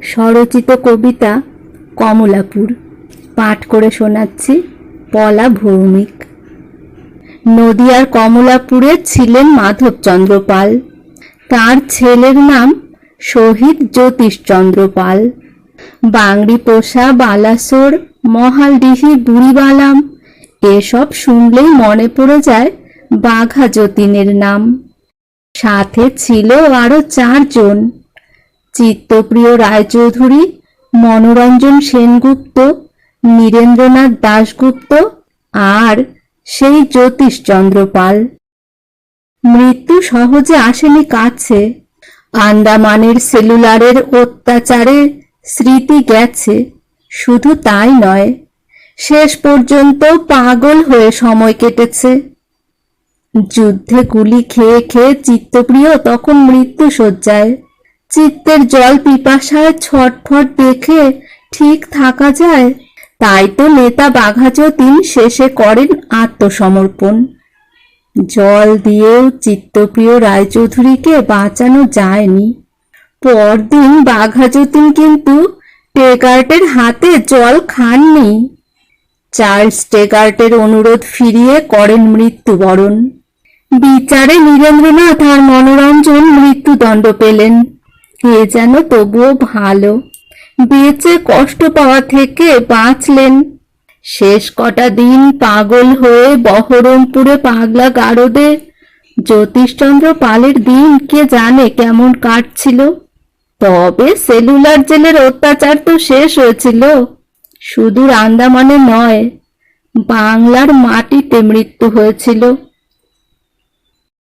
স্বরচিত কবিতা কমলাপুর পাঠ করে শোনাচ্ছি পলা ভৌমিক। নদিয়ার কমলাপুরে ছিলেন মাধবচন্দ্র পাল। তার ছেলের নাম শহীদ জ্যোতিষচন্দ্র পাল। বাংড়ি পোষা, বালাসোর, মহালডিহি, বুড়িবালাম এসব শুনলেই মনে পড়ে যায় বাঘা যতীনের নাম। সাথে ছিল আরো 4 জন, চিত্তপ্রিয় রায়চৌধুরী, মনোরঞ্জন সেনগুপ্ত, নীরেন্দ্রনাথ দাশগুপ্ত আর সেই জ্যোতিষচন্দ্র পাল। মৃত্যু সহজে আসেনি কাছে। আন্দামানের সেলুলারের অত্যাচারে স্মৃতি গেছে। শুধু তাই নয়, শেষ পর্যন্ত পাগল হয়ে সময় কেটেছে। যুদ্ধে গুলি খেয়ে খেয়ে চিত্তপ্রিয় তখন মৃত্যু শয্যায়। চিত্তের জল পিপাসায় ছটফট দেখে ঠিক থাকা যায়? তাই তো নেতা বাঘা যতীন শেষে করেন আত্মসমর্পণ। জল দিয়েও চিত্তপ্রিয় রায়চৌধুরীকে বাঁচানো যায়নি। পরদিন বাঘা যতীন কিন্তু টেগার্টের হাতে জল খাননি। চার্লস টেগার্টের অনুরোধ ফিরিয়ে করেন মৃত্যুবরণ। বিচারে নীরেন্দ্রনাথ আর মনোরঞ্জন মৃত্যুদণ্ড পেলেন। এ যেন তবুও ভালো, বেঁচে কষ্ট পাওয়া থেকে বাঁচলেন। শেষ কটা দিন পাগল হয়ে বহরমপুরে পাগলা গারদে জ্যোতিষচন্দ্র পালের দিন কে জানে কেমন কাটছিল। তবে সেলুলার জেলের অত্যাচার তো শেষ হয়েছিল। সুদূর আন্দামানে নয়, বাংলার মাটিতে মৃত্যু হয়েছিল।